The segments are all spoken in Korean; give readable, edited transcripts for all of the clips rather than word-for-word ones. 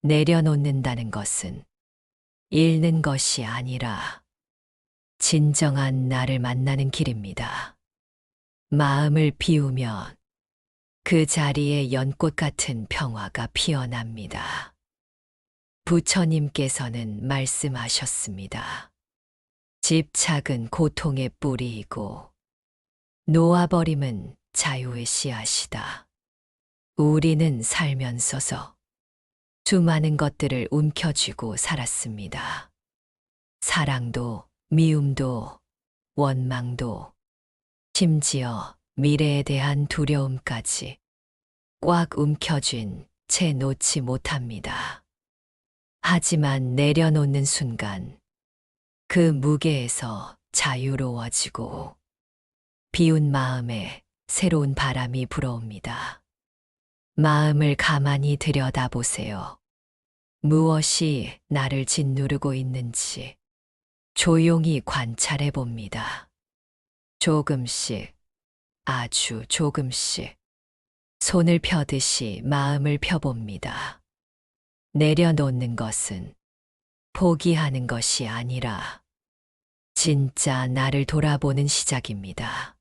내려놓는다는 것은 잃는 것이 아니라 진정한 나를 만나는 길입니다. 마음을 비우면 그 자리에 연꽃 같은 평화가 피어납니다. 부처님께서는 말씀하셨습니다. 집착은 고통의 뿌리이고 놓아버림은 자유의 씨앗이다. 우리는 살면서서 수많은 것들을 움켜쥐고 살았습니다. 사랑도, 미움도, 원망도, 심지어 미래에 대한 두려움까지 꽉 움켜쥔 채 놓지 못합니다. 하지만 내려놓는 순간 그 무게에서 자유로워지고 비운 마음에 새로운 바람이 불어옵니다. 마음을 가만히 들여다보세요. 무엇이 나를 짓누르고 있는지 조용히 관찰해 봅니다. 조금씩, 아주 조금씩 손을 펴듯이 마음을 펴봅니다. 내려놓는 것은 포기하는 것이 아니라 진짜 나를 돌아보는 시작입니다.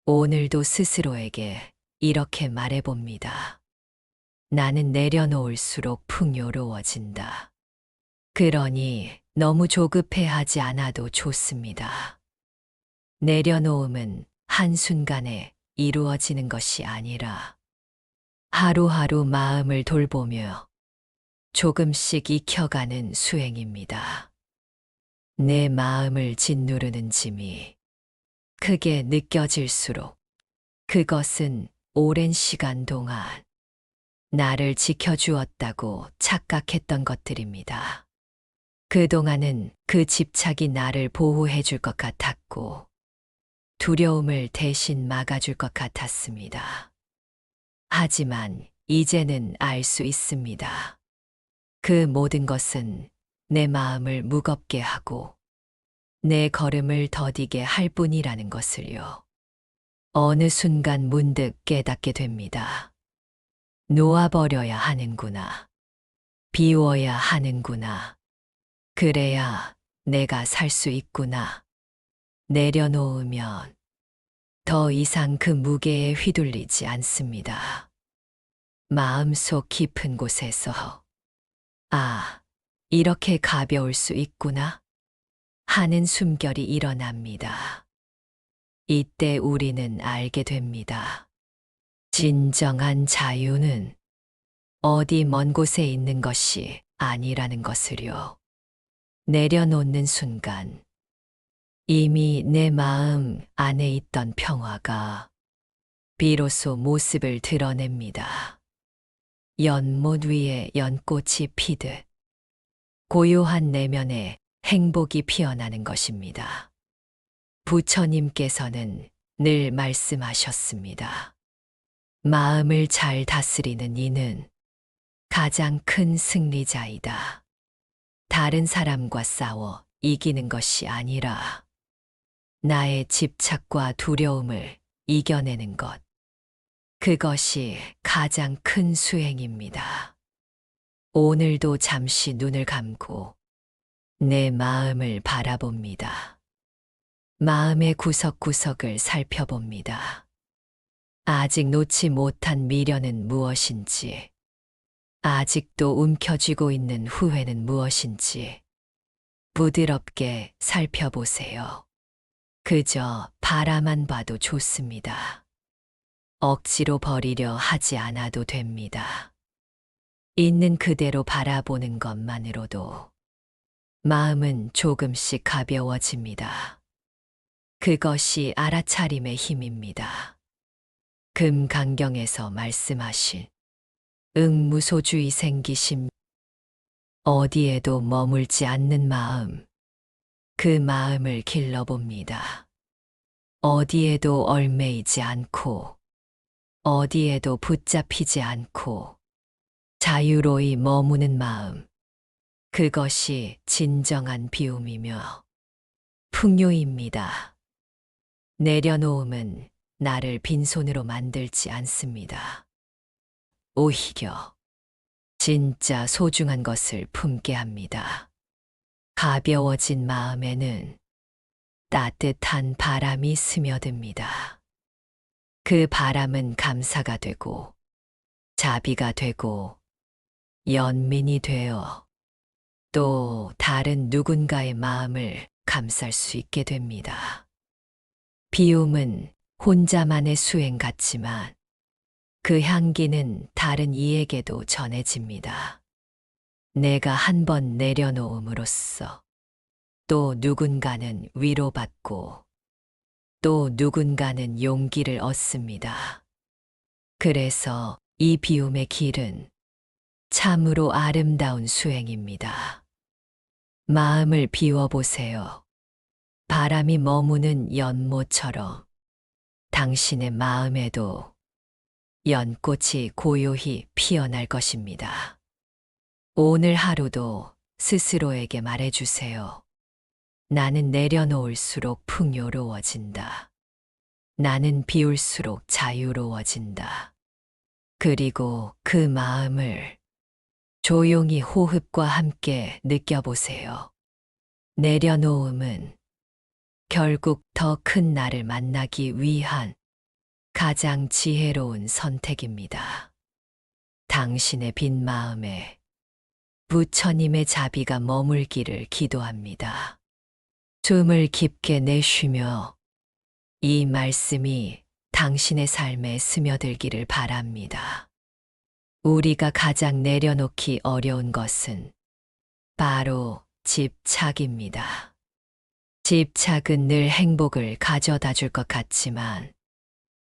오늘도 스스로에게 이렇게 말해봅니다. 나는 내려놓을수록 풍요로워진다. 그러니 너무 조급해하지 않아도 좋습니다. 내려놓음은 한순간에 이루어지는 것이 아니라 하루하루 마음을 돌보며 조금씩 익혀가는 수행입니다. 내 마음을 짓누르는 짐이 크게 느껴질수록 그것은 오랜 시간 동안 나를 지켜주었다고 착각했던 것들입니다. 그동안은 그 집착이 나를 보호해 줄 것 같았고 두려움을 대신 막아줄 것 같았습니다. 하지만 이제는 알 수 있습니다. 그 모든 것은 내 마음을 무겁게 하고 내 걸음을 더디게 할 뿐이라는 것을요. 어느 순간 문득 깨닫게 됩니다. 놓아버려야 하는구나. 비워야 하는구나. 그래야 내가 살 수 있구나. 내려놓으면 더 이상 그 무게에 휘둘리지 않습니다. 마음속 깊은 곳에서 아, 이렇게 가벼울 수 있구나 하는 숨결이 일어납니다. 이때 우리는 알게 됩니다. 진정한 자유는 어디 먼 곳에 있는 것이 아니라는 것을요. 내려놓는 순간 이미 내 마음 안에 있던 평화가 비로소 모습을 드러냅니다. 연못 위에 연꽃이 피듯 고요한 내면에 행복이 피어나는 것입니다. 부처님께서는 늘 말씀하셨습니다. 마음을 잘 다스리는 이는 가장 큰 승리자이다. 다른 사람과 싸워 이기는 것이 아니라 나의 집착과 두려움을 이겨내는 것. 그것이 가장 큰 수행입니다. 오늘도 잠시 눈을 감고 내 마음을 바라봅니다. 마음의 구석구석을 살펴봅니다. 아직 놓지 못한 미련은 무엇인지, 아직도 움켜쥐고 있는 후회는 무엇인지 부드럽게 살펴보세요. 그저 바라만 봐도 좋습니다. 억지로 버리려 하지 않아도 됩니다. 있는 그대로 바라보는 것만으로도 마음은 조금씩 가벼워집니다. 그것이 알아차림의 힘입니다. 금강경에서 말씀하신 응무소주의 생기심, 어디에도 머물지 않는 마음, 그 마음을 길러봅니다. 어디에도 얽매이지 않고 어디에도 붙잡히지 않고 자유로이 머무는 마음, 그것이 진정한 비움이며 풍요입니다. 내려놓음은 나를 빈손으로 만들지 않습니다. 오히려 진짜 소중한 것을 품게 합니다. 가벼워진 마음에는 따뜻한 바람이 스며듭니다. 그 바람은 감사가 되고 자비가 되고 연민이 되어 또 다른 누군가의 마음을 감쌀 수 있게 됩니다. 비움은 혼자만의 수행 같지만 그 향기는 다른 이에게도 전해집니다. 내가 한 번 내려놓음으로써 또 누군가는 위로받고 또 누군가는 용기를 얻습니다. 그래서 이 비움의 길은 참으로 아름다운 수행입니다. 마음을 비워보세요. 바람이 머무는 연못처럼 당신의 마음에도 연꽃이 고요히 피어날 것입니다. 오늘 하루도 스스로에게 말해주세요. 나는 내려놓을수록 풍요로워진다. 나는 비울수록 자유로워진다. 그리고 그 마음을 조용히 호흡과 함께 느껴보세요. 내려놓음은 결국 더 큰 나를 만나기 위한 가장 지혜로운 선택입니다. 당신의 빈 마음에 부처님의 자비가 머물기를 기도합니다. 숨을 깊게 내쉬며 이 말씀이 당신의 삶에 스며들기를 바랍니다. 우리가 가장 내려놓기 어려운 것은 바로 집착입니다. 집착은 늘 행복을 가져다 줄 것 같지만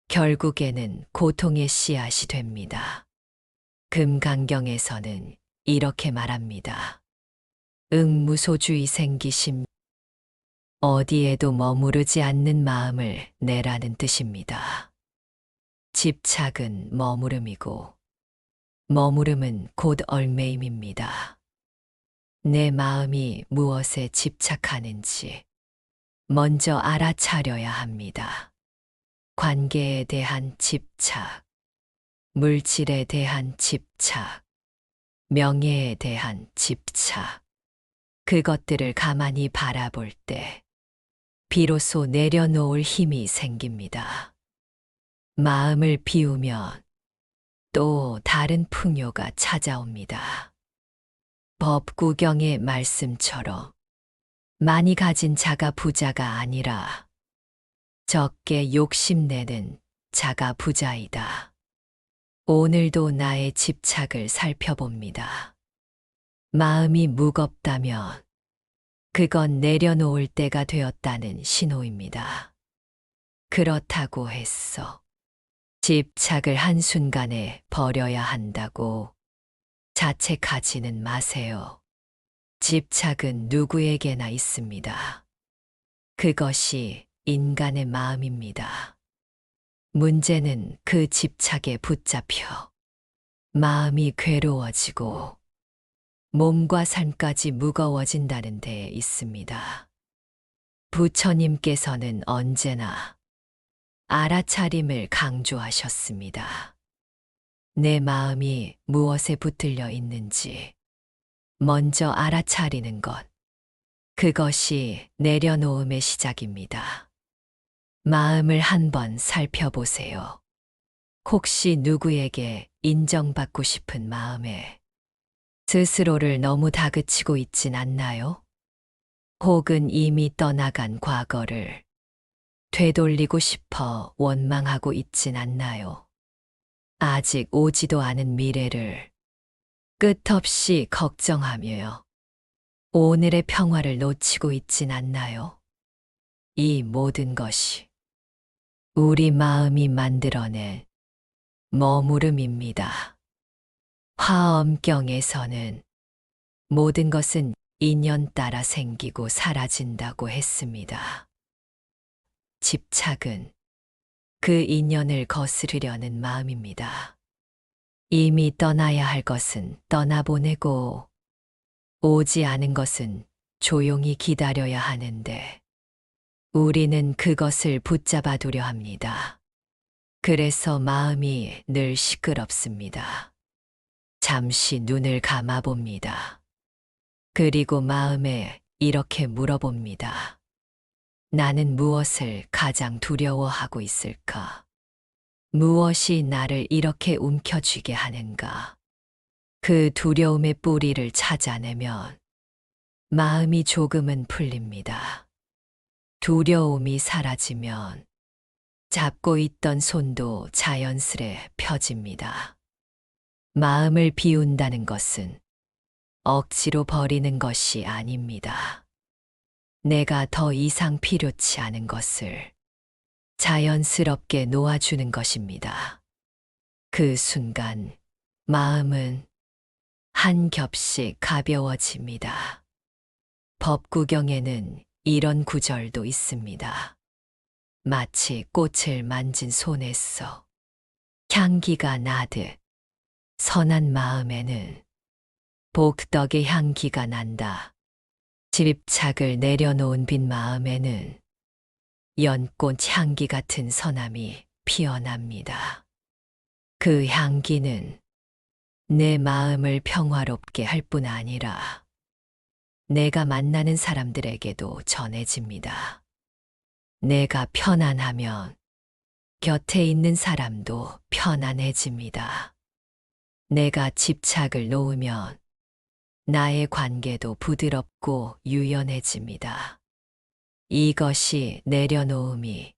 결국에는 고통의 씨앗이 됩니다. 금강경에서는 이렇게 말합니다. 응무소주의 생기심, 어디에도 머무르지 않는 마음을 내라는 뜻입니다. 집착은 머무름이고 머무름은 곧 얼매임입니다. 내 마음이 무엇에 집착하는지 먼저 알아차려야 합니다. 관계에 대한 집착, 물질에 대한 집착, 명예에 대한 집착, 그것들을 가만히 바라볼 때 비로소 내려놓을 힘이 생깁니다. 마음을 비우면 또 다른 풍요가 찾아옵니다. 법구경의 말씀처럼 많이 가진 자가 부자가 아니라 적게 욕심내는 자가 부자이다. 오늘도 나의 집착을 살펴봅니다. 마음이 무겁다면 그건 내려놓을 때가 되었다는 신호입니다. 그렇다고 했어 집착을 한순간에 버려야 한다고 자책하지는 마세요. 집착은 누구에게나 있습니다. 그것이 인간의 마음입니다. 문제는 그 집착에 붙잡혀 마음이 괴로워지고 몸과 삶까지 무거워진다는 데에 있습니다. 부처님께서는 언제나 알아차림을 강조하셨습니다. 내 마음이 무엇에 붙들려 있는지 먼저 알아차리는 것, 그것이 내려놓음의 시작입니다. 마음을 한번 살펴보세요. 혹시 누구에게 인정받고 싶은 마음에 스스로를 너무 다그치고 있진 않나요? 혹은 이미 떠나간 과거를 되돌리고 싶어 원망하고 있진 않나요? 아직 오지도 않은 미래를 끝없이 걱정하며요. 오늘의 평화를 놓치고 있진 않나요? 이 모든 것이 우리 마음이 만들어낸 머무름입니다. 화엄경에서는 모든 것은 인연 따라 생기고 사라진다고 했습니다. 집착은 그 인연을 거스르려는 마음입니다. 이미 떠나야 할 것은 떠나보내고 오지 않은 것은 조용히 기다려야 하는데 우리는 그것을 붙잡아 두려 합니다. 그래서 마음이 늘 시끄럽습니다. 잠시 눈을 감아봅니다. 그리고 마음에 이렇게 물어봅니다. 나는 무엇을 가장 두려워하고 있을까? 무엇이 나를 이렇게 움켜쥐게 하는가? 그 두려움의 뿌리를 찾아내면 마음이 조금은 풀립니다. 두려움이 사라지면 잡고 있던 손도 자연스레 펴집니다. 마음을 비운다는 것은 억지로 버리는 것이 아닙니다. 내가 더 이상 필요치 않은 것을 자연스럽게 놓아주는 것입니다. 그 순간 마음은 한 겹씩 가벼워집니다. 법구경에는 이런 구절도 있습니다. 마치 꽃을 만진 손에서 향기가 나듯 선한 마음에는 복덕의 향기가 난다. 집착을 내려놓은 빈 마음에는 연꽃 향기 같은 선함이 피어납니다. 그 향기는 내 마음을 평화롭게 할 뿐 아니라 내가 만나는 사람들에게도 전해집니다. 내가 편안하면 곁에 있는 사람도 편안해집니다. 내가 집착을 놓으면 나의 관계도 부드럽고 유연해집니다. 이것이 내려놓음이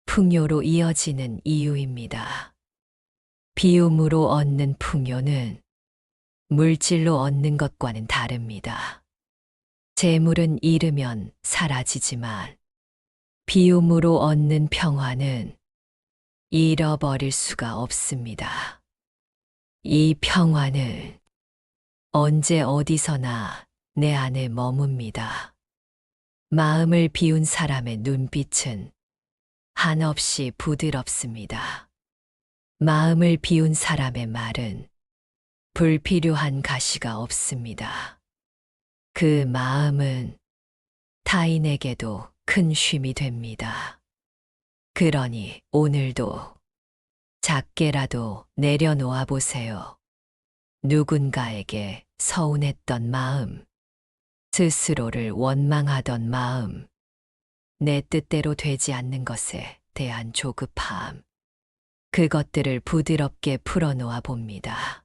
풍요로 이어지는 이유입니다. 비움으로 얻는 풍요는 물질로 얻는 것과는 다릅니다. 재물은 잃으면 사라지지만 비움으로 얻는 평화는 잃어버릴 수가 없습니다. 이 평화는 언제 어디서나 내 안에 머뭅니다. 마음을 비운 사람의 눈빛은 한없이 부드럽습니다. 마음을 비운 사람의 말은 불필요한 가시가 없습니다. 그 마음은 타인에게도 큰 쉼이 됩니다. 그러니 오늘도 작게라도 내려놓아 보세요. 누군가에게 서운했던 마음, 스스로를 원망하던 마음, 내 뜻대로 되지 않는 것에 대한 조급함, 그것들을 부드럽게 풀어놓아 봅니다.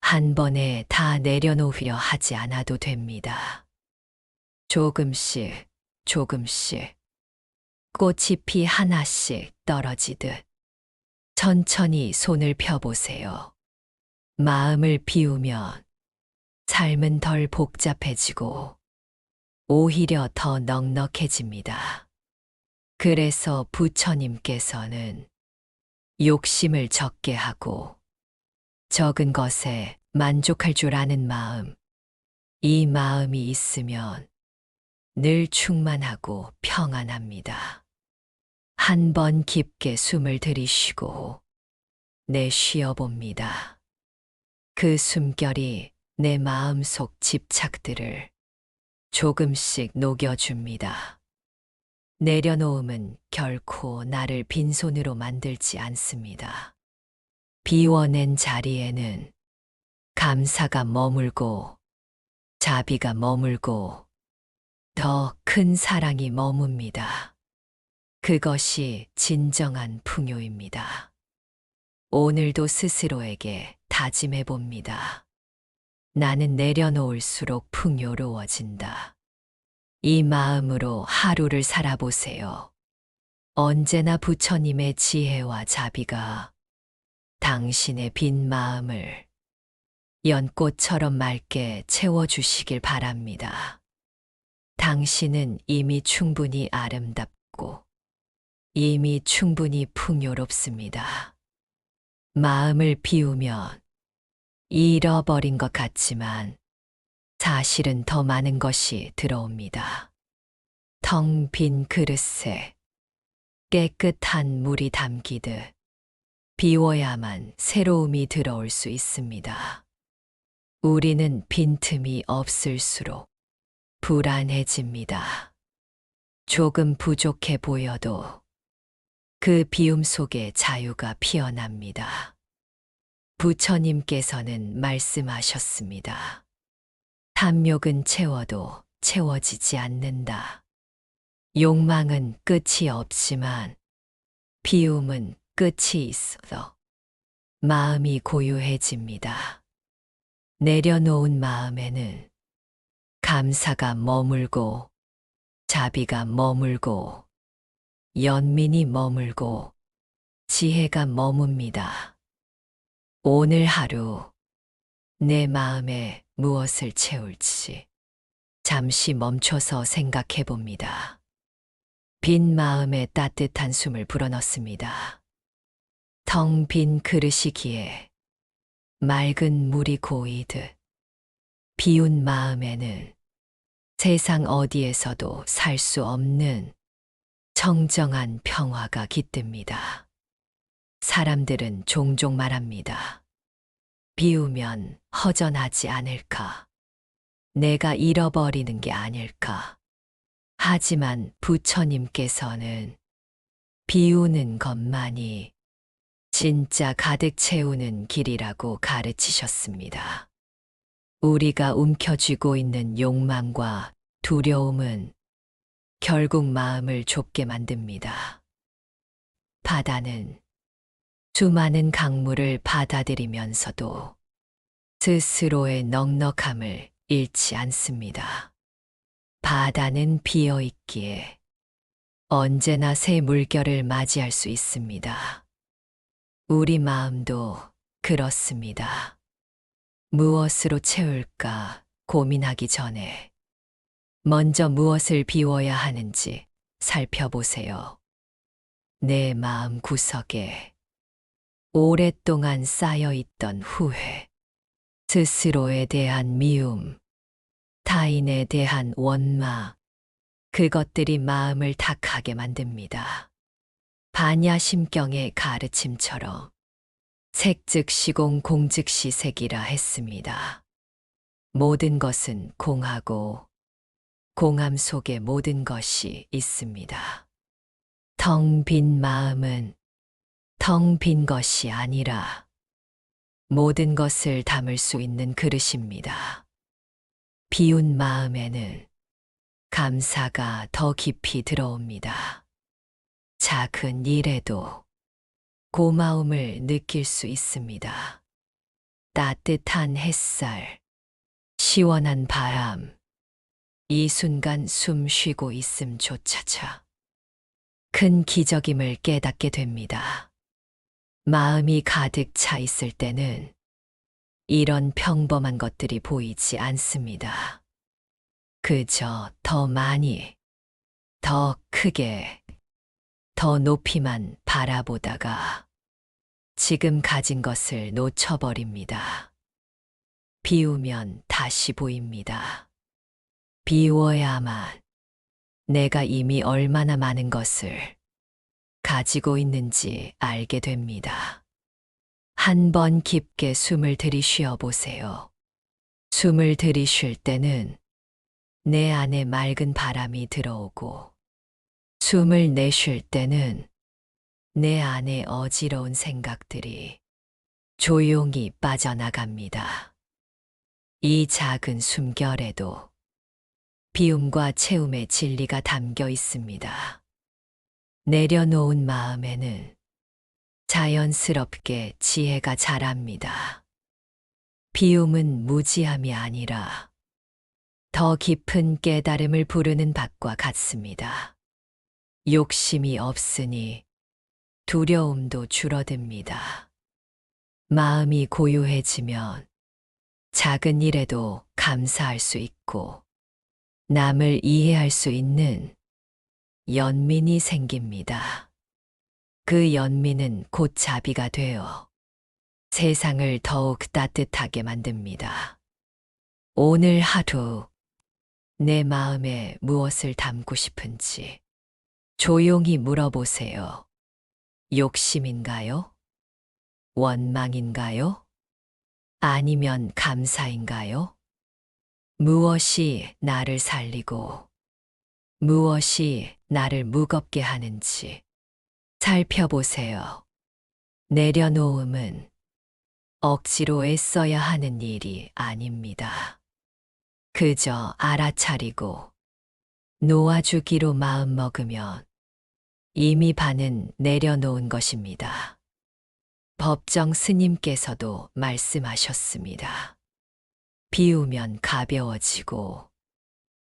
한 번에 다 내려놓으려 하지 않아도 됩니다. 조금씩, 조금씩, 꽃잎이 하나씩 떨어지듯 천천히 손을 펴보세요. 마음을 비우면 삶은 덜 복잡해지고 오히려 더 넉넉해집니다. 그래서 부처님께서는 욕심을 적게 하고 적은 것에 만족할 줄 아는 마음, 이 마음이 있으면 늘 충만하고 평안합니다. 한 번 깊게 숨을 들이쉬고 내쉬어 봅니다. 그 숨결이 내 마음속 집착들을 조금씩 녹여줍니다. 내려놓음은 결코 나를 빈손으로 만들지 않습니다. 비워낸 자리에는 감사가 머물고 자비가 머물고 더 큰 사랑이 머뭅니다. 그것이 진정한 풍요입니다. 오늘도 스스로에게 다짐해 봅니다. 나는 내려놓을수록 풍요로워진다. 이 마음으로 하루를 살아보세요. 언제나 부처님의 지혜와 자비가 당신의 빈 마음을 연꽃처럼 맑게 채워주시길 바랍니다. 당신은 이미 충분히 아름답고 이미 충분히 풍요롭습니다. 마음을 비우면 잃어버린 것 같지만 사실은 더 많은 것이 들어옵니다. 텅 빈 그릇에 깨끗한 물이 담기듯 비워야만 새로움이 들어올 수 있습니다. 우리는 빈틈이 없을수록 불안해집니다. 조금 부족해 보여도 그 비움 속에 자유가 피어납니다. 부처님께서는 말씀하셨습니다. 탐욕은 채워도 채워지지 않는다. 욕망은 끝이 없지만 비움은 끝이 있어 마음이 고요해집니다. 내려놓은 마음에는 감사가 머물고 자비가 머물고 연민이 머물고 지혜가 머뭅니다. 오늘 하루 내 마음에 무엇을 채울지 잠시 멈춰서 생각해 봅니다. 빈 마음에 따뜻한 숨을 불어넣습니다. 텅 빈 그릇이기에 맑은 물이 고이듯 비운 마음에는 세상 어디에서도 살 수 없는 청정한 평화가 깃듭니다. 사람들은 종종 말합니다. 비우면 허전하지 않을까? 내가 잃어버리는 게 아닐까? 하지만 부처님께서는 비우는 것만이 진짜 가득 채우는 길이라고 가르치셨습니다. 우리가 움켜쥐고 있는 욕망과 두려움은 결국 마음을 좁게 만듭니다. 바다는 수많은 강물을 받아들이면서도 스스로의 넉넉함을 잃지 않습니다. 바다는 비어 있기에 언제나 새 물결을 맞이할 수 있습니다. 우리 마음도 그렇습니다. 무엇으로 채울까 고민하기 전에 먼저 무엇을 비워야 하는지 살펴보세요. 내 마음 구석에 오랫동안 쌓여있던 후회, 스스로에 대한 미움, 타인에 대한 원망, 그것들이 마음을 탁하게 만듭니다. 반야심경의 가르침처럼 색즉시공 공즉시색이라 했습니다. 모든 것은 공하고 공함 속에 모든 것이 있습니다. 텅 빈 마음은 텅 빈 것이 아니라 모든 것을 담을 수 있는 그릇입니다. 비운 마음에는 감사가 더 깊이 들어옵니다. 작은 일에도 고마움을 느낄 수 있습니다. 따뜻한 햇살, 시원한 바람, 이 순간 숨 쉬고 있음조차자 큰 기적임을 깨닫게 됩니다. 마음이 가득 차 있을 때는 이런 평범한 것들이 보이지 않습니다. 그저 더 많이, 더 크게, 더 높이만 바라보다가 지금 가진 것을 놓쳐버립니다. 비우면 다시 보입니다. 비워야만 내가 이미 얼마나 많은 것을 가지고 있는지 알게 됩니다. 한 번 깊게 숨을 들이쉬어 보세요. 숨을 들이쉴 때는 내 안에 맑은 바람이 들어오고 숨을 내쉴 때는 내 안에 어지러운 생각들이 조용히 빠져나갑니다. 이 작은 숨결에도 비움과 채움의 진리가 담겨 있습니다. 내려놓은 마음에는 자연스럽게 지혜가 자랍니다. 비움은 무지함이 아니라 더 깊은 깨달음을 부르는 밭과 같습니다. 욕심이 없으니 두려움도 줄어듭니다. 마음이 고요해지면 작은 일에도 감사할 수 있고 남을 이해할 수 있는 연민이 생깁니다. 그 연민은 곧 자비가 되어 세상을 더욱 따뜻하게 만듭니다. 오늘 하루 내 마음에 무엇을 담고 싶은지 조용히 물어보세요. 욕심인가요? 원망인가요? 아니면 감사인가요? 무엇이 나를 살리고 무엇이 나를 무겁게 하는지 살펴보세요. 내려놓음은 억지로 애써야 하는 일이 아닙니다. 그저 알아차리고 놓아주기로 마음먹으면 이미 반은 내려놓은 것입니다. 법정 스님께서도 말씀하셨습니다. 비우면 가벼워지고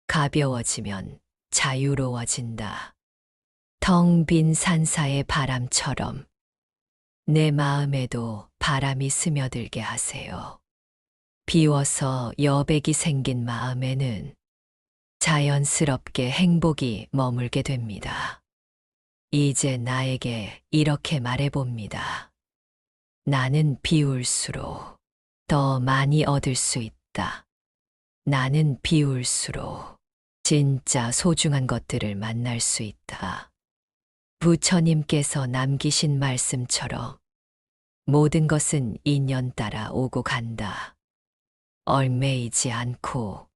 가벼워지면 자유로워진다. 텅 빈 산사의 바람처럼 내 마음에도 바람이 스며들게 하세요. 비워서 여백이 생긴 마음에는 자연스럽게 행복이 머물게 됩니다. 이제 나에게 이렇게 말해봅니다. 나는 비울수록 더 많이 얻을 수 있다. 나는 비울수록 진짜 소중한 것들을 만날 수 있다. 부처님께서 남기신 말씀처럼 모든 것은 인연 따라 오고 간다. 얽매이지 않고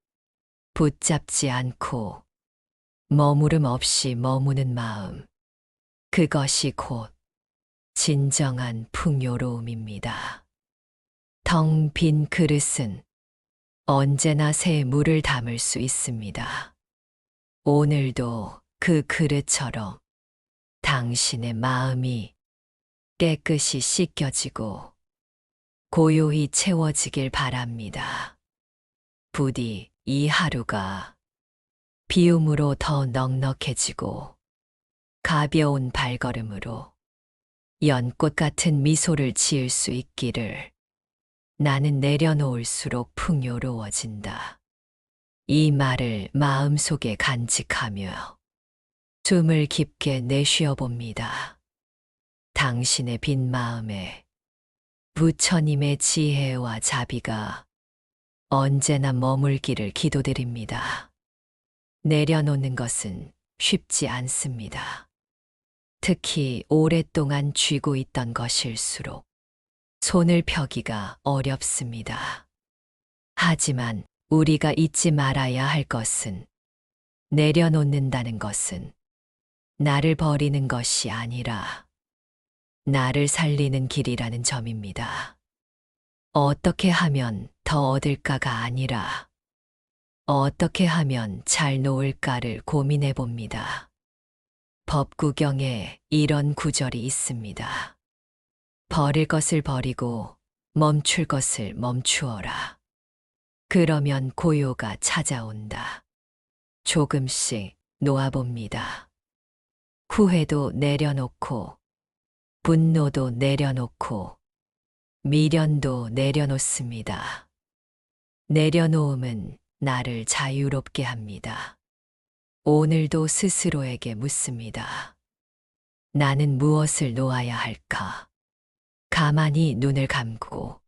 붙잡지 않고 머무름 없이 머무는 마음. 그것이 곧 진정한 풍요로움입니다. 텅 빈 그릇은 언제나 새 물을 담을 수 있습니다. 오늘도 그 그릇처럼 당신의 마음이 깨끗이 씻겨지고 고요히 채워지길 바랍니다. 부디 이 하루가 비움으로 더 넉넉해지고 가벼운 발걸음으로 연꽃 같은 미소를 지을 수 있기를. 나는 내려놓을수록 풍요로워진다. 이 말을 마음속에 간직하며 숨을 깊게 내쉬어 봅니다. 당신의 빈 마음에 부처님의 지혜와 자비가 언제나 머물기를 기도드립니다. 내려놓는 것은 쉽지 않습니다. 특히 오랫동안 쥐고 있던 것일수록 손을 펴기가 어렵습니다. 하지만 우리가 잊지 말아야 할 것은 내려놓는다는 것은 나를 버리는 것이 아니라 나를 살리는 길이라는 점입니다. 어떻게 하면 더 얻을까가 아니라 어떻게 하면 잘 놓을까를 고민해 봅니다. 법구경에 이런 구절이 있습니다. 버릴 것을 버리고 멈출 것을 멈추어라. 그러면 고요가 찾아온다. 조금씩 놓아봅니다. 후회도 내려놓고 분노도 내려놓고 미련도 내려놓습니다. 내려놓음은 나를 자유롭게 합니다. 오늘도 스스로에게 묻습니다. 나는 무엇을 놓아야 할까? 가만히 눈을 감고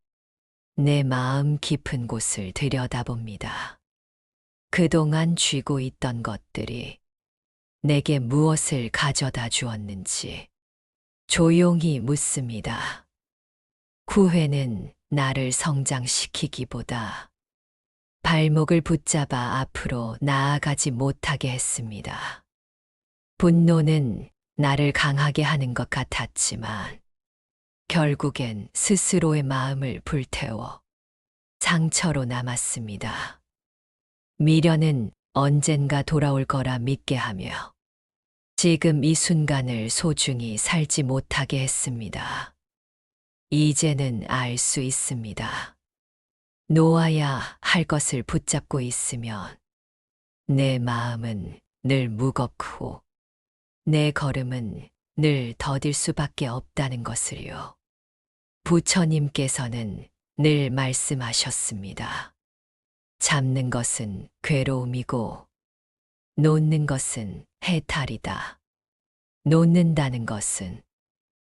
내 마음 깊은 곳을 들여다봅니다. 그동안 쥐고 있던 것들이 내게 무엇을 가져다 주었는지 조용히 묻습니다. 후회는 나를 성장시키기보다 발목을 붙잡아 앞으로 나아가지 못하게 했습니다. 분노는 나를 강하게 하는 것 같았지만 결국엔 스스로의 마음을 불태워 상처로 남았습니다. 미련은 언젠가 돌아올 거라 믿게 하며 지금 이 순간을 소중히 살지 못하게 했습니다. 이제는 알 수 있습니다. 놓아야 할 것을 붙잡고 있으면 내 마음은 늘 무겁고 내 걸음은 늘 더딜 수밖에 없다는 것을요. 부처님께서는 늘 말씀하셨습니다. 잡는 것은 괴로움이고 놓는 것은 해탈이다. 놓는다는 것은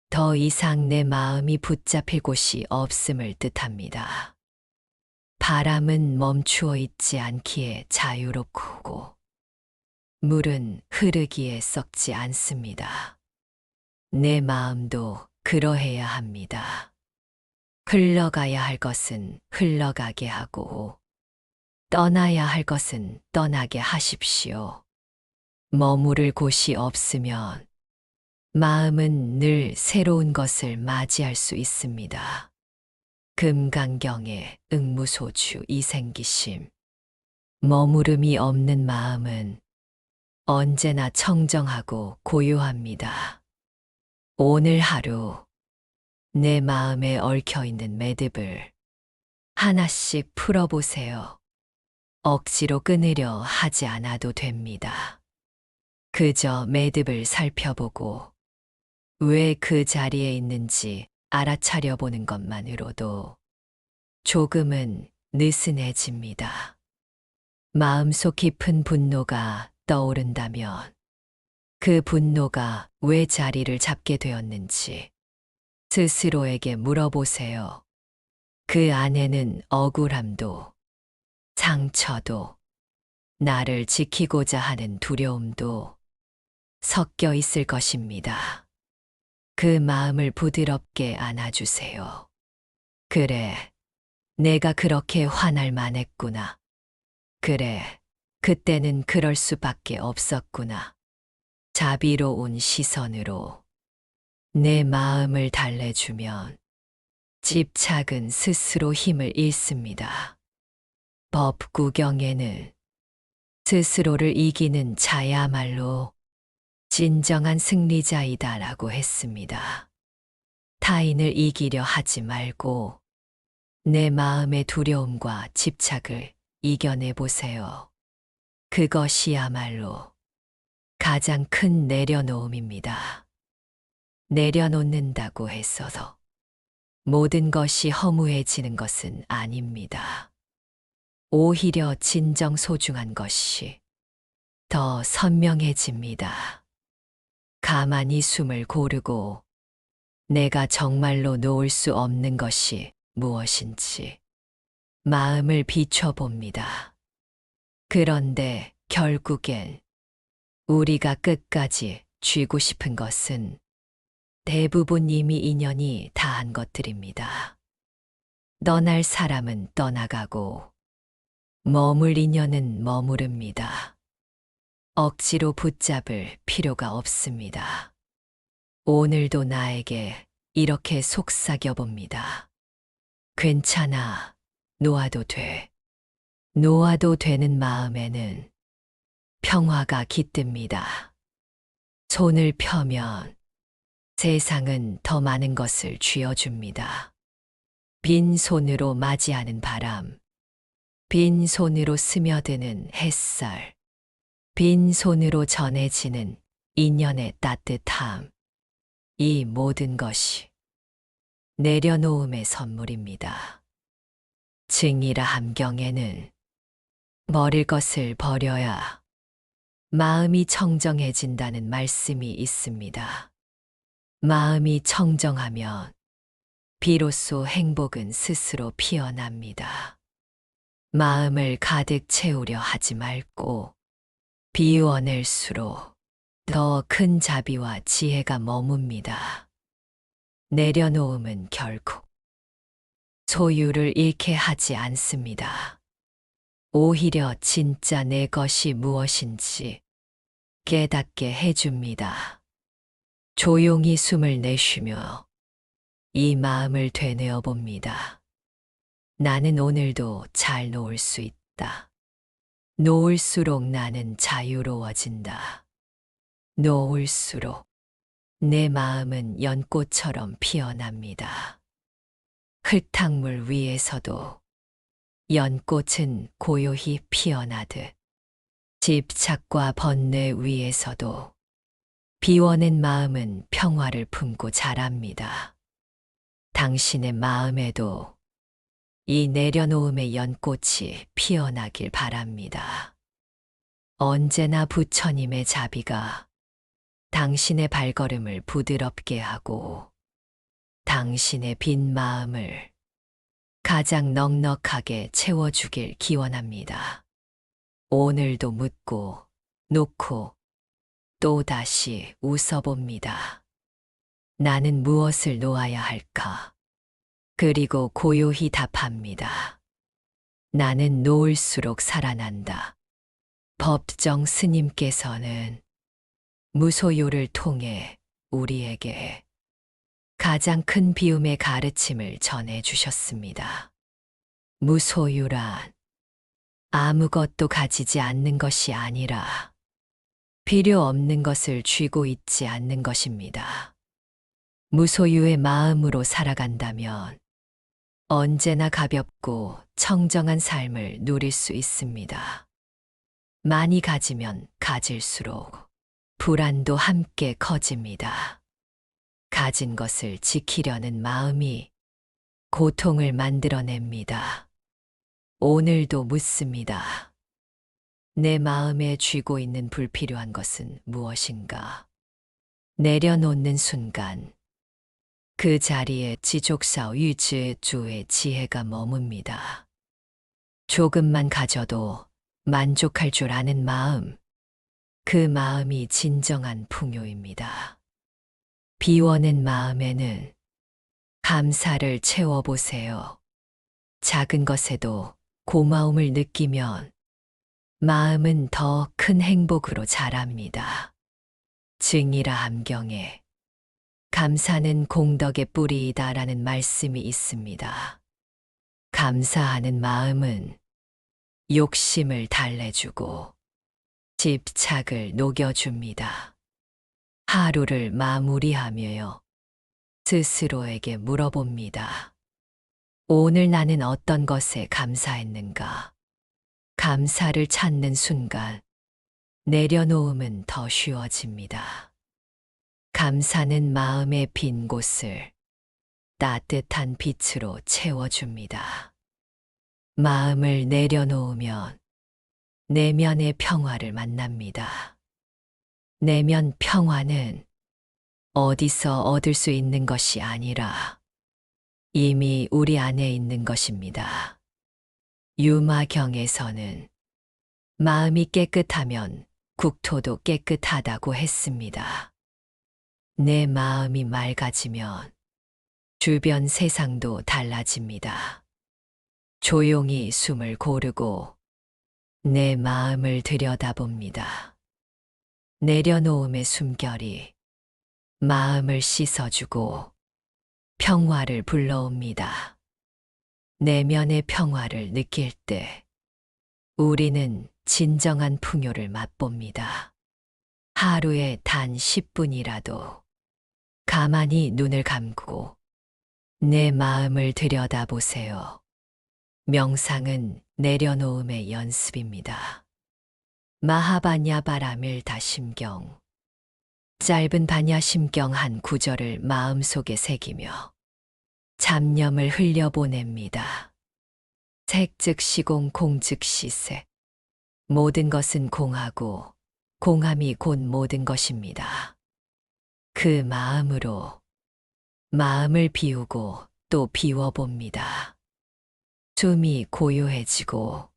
더 이상 내 마음이 붙잡힐 곳이 없음을 뜻합니다. 바람은 멈추어 있지 않기에 자유롭고 물은 흐르기에 썩지 않습니다. 내 마음도 그러해야 합니다. 흘러가야 할 것은 흘러가게 하고 떠나야 할 것은 떠나게 하십시오. 머무를 곳이 없으면 마음은 늘 새로운 것을 맞이할 수 있습니다. 금강경에 응무소주 이생기심. 머무름이 없는 마음은 언제나 청정하고 고요합니다. 오늘 하루 내 마음에 얽혀 있는 매듭을 하나씩 풀어보세요. 억지로 끊으려 하지 않아도 됩니다. 그저 매듭을 살펴보고 왜 그 자리에 있는지 알아차려 보는 것만으로도 조금은 느슨해집니다. 마음속 깊은 분노가 떠오른다면 그 분노가 왜 자리를 잡게 되었는지 스스로에게 물어보세요. 그 안에는 억울함도, 상처도, 나를 지키고자 하는 두려움도 섞여 있을 것입니다. 그 마음을 부드럽게 안아주세요. 그래, 내가 그렇게 화날 만했구나. 그래, 그때는 그럴 수밖에 없었구나. 자비로운 시선으로 내 마음을 달래주면 집착은 스스로 힘을 잃습니다. 법구경에는 스스로를 이기는 자야말로 진정한 승리자이다라고 했습니다. 타인을 이기려 하지 말고 내 마음의 두려움과 집착을 이겨내 보세요. 그것이야말로 가장 큰 내려놓음입니다. 내려놓는다고 해서 모든 것이 허무해지는 것은 아닙니다. 오히려 진정 소중한 것이 더 선명해집니다. 가만히 숨을 고르고 내가 정말로 놓을 수 없는 것이 무엇인지 마음을 비춰봅니다. 그런데 결국엔 우리가 끝까지 쥐고 싶은 것은 대부분 이미 인연이 다한 것들입니다. 떠날 사람은 떠나가고 머물 인연은 머무릅니다. 억지로 붙잡을 필요가 없습니다. 오늘도 나에게 이렇게 속삭여 봅니다. 괜찮아, 놓아도 돼. 놓아도 되는 마음에는 평화가 깃듭니다. 손을 펴면 세상은 더 많은 것을 쥐어줍니다. 빈 손으로 맞이하는 바람, 빈 손으로 스며드는 햇살, 빈 손으로 전해지는 인연의 따뜻함, 이 모든 것이 내려놓음의 선물입니다. 증이라 함경에는 버릴 것을 버려야 마음이 청정해진다는 말씀이 있습니다. 마음이 청정하면 비로소 행복은 스스로 피어납니다. 마음을 가득 채우려 하지 말고 비워낼수록 더 큰 자비와 지혜가 머뭅니다. 내려놓음은 결국 소유를 잃게 하지 않습니다. 오히려 진짜 내 것이 무엇인지 깨닫게 해줍니다. 조용히 숨을 내쉬며 이 마음을 되뇌어 봅니다. 나는 오늘도 잘 놓을 수 있다. 놓을수록 나는 자유로워진다. 놓을수록 내 마음은 연꽃처럼 피어납니다. 흙탕물 위에서도 연꽃은 고요히 피어나듯 집착과 번뇌 위에서도 비워낸 마음은 평화를 품고 자랍니다. 당신의 마음에도 이 내려놓음의 연꽃이 피어나길 바랍니다. 언제나 부처님의 자비가 당신의 발걸음을 부드럽게 하고 당신의 빈 마음을 가장 넉넉하게 채워주길 기원합니다. 오늘도 묻고 놓고 또다시 웃어봅니다. 나는 무엇을 놓아야 할까? 그리고 고요히 답합니다. 나는 놓을수록 살아난다. 법정 스님께서는 무소유를 통해 우리에게 가장 큰 비움의 가르침을 전해 주셨습니다. 무소유란 아무것도 가지지 않는 것이 아니라 필요 없는 것을 쥐고 있지 않는 것입니다. 무소유의 마음으로 살아간다면 언제나 가볍고 청정한 삶을 누릴 수 있습니다. 많이 가지면 가질수록 불안도 함께 커집니다. 가진 것을 지키려는 마음이 고통을 만들어냅니다. 오늘도 묻습니다. 내 마음에 쥐고 있는 불필요한 것은 무엇인가? 내려놓는 순간 그 자리에 지족사오 유지의 주의 지혜가 머뭅니다. 조금만 가져도 만족할 줄 아는 마음, 그 마음이 진정한 풍요입니다. 비워낸 마음에는 감사를 채워보세요. 작은 것에도 고마움을 느끼면 마음은 더 큰 행복으로 자랍니다. 증이라 함경에 감사는 공덕의 뿌리이다라는 말씀이 있습니다. 감사하는 마음은 욕심을 달래주고 집착을 녹여줍니다. 하루를 마무리하며요. 스스로에게 물어봅니다. 오늘 나는 어떤 것에 감사했는가? 감사를 찾는 순간 내려놓음은 더 쉬워집니다. 감사는 마음의 빈 곳을 따뜻한 빛으로 채워줍니다. 마음을 내려놓으면 내면의 평화를 만납니다. 내면 평화는 어디서 얻을 수 있는 것이 아니라 이미 우리 안에 있는 것입니다. 유마경에서는 마음이 깨끗하면 국토도 깨끗하다고 했습니다. 내 마음이 맑아지면 주변 세상도 달라집니다. 조용히 숨을 고르고 내 마음을 들여다봅니다. 내려놓음의 숨결이 마음을 씻어주고 평화를 불러옵니다. 내면의 평화를 느낄 때 우리는 진정한 풍요를 맛봅니다. 하루에 단 10분이라도 가만히 눈을 감고 내 마음을 들여다보세요. 명상은 내려놓음의 연습입니다. 마하바냐바라밀다 심경. 짧은 바냐심경 한 구절을 마음속에 새기며 잡념을 흘려보냅니다. 색 즉시 공, 공 즉시 색. 모든 것은 공하고 공함이 곧 모든 것입니다. 그 마음으로 마음을 비우고 또 비워봅니다. 숨이 고요해지고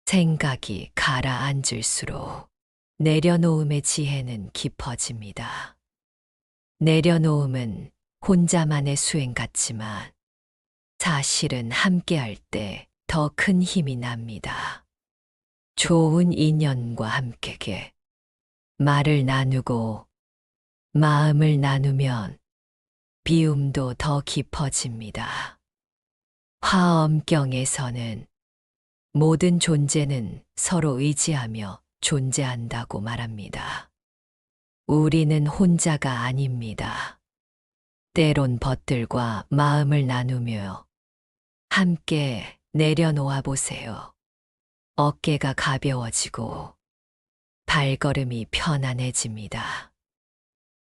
생각이 가라앉을수록 내려놓음의 지혜는 깊어집니다. 내려놓음은 혼자만의 수행 같지만 사실은 함께할 때 더 큰 힘이 납니다. 좋은 인연과 함께 말을 나누고 마음을 나누면 비움도 더 깊어집니다. 화엄경에서는 모든 존재는 서로 의지하며 존재한다고 말합니다. 우리는 혼자가 아닙니다. 때론 벗들과 마음을 나누며 함께 내려놓아 보세요. 어깨가 가벼워지고 발걸음이 편안해집니다.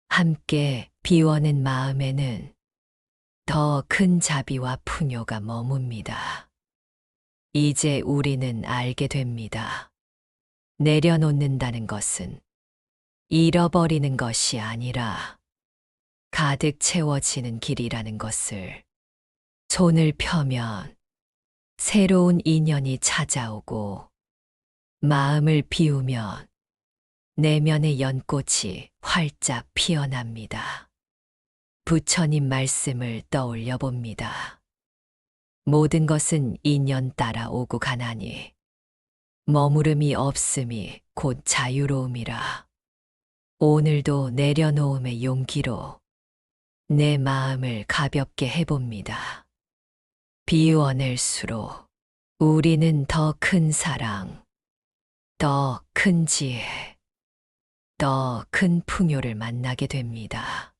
함께 비워낸 마음에는 더 큰 자비와 풍요가 머뭅니다. 이제 우리는 알게 됩니다. 내려놓는다는 것은 잃어버리는 것이 아니라 가득 채워지는 길이라는 것을. 손을 펴면 새로운 인연이 찾아오고 마음을 비우면 내면의 연꽃이 활짝 피어납니다. 부처님 말씀을 떠올려 봅니다. 모든 것은 인연 따라 오고 가나니 머무름이 없음이 곧 자유로움이라. 오늘도 내려놓음의 용기로 내 마음을 가볍게 해봅니다. 비워낼수록 우리는 더 큰 사랑, 더 큰 지혜, 더 큰 풍요를 만나게 됩니다.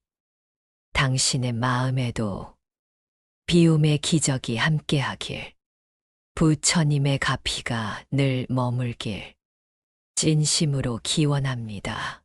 당신의 마음에도 비움의 기적이 함께하길, 부처님의 가피가 늘 머물길 진심으로 기원합니다.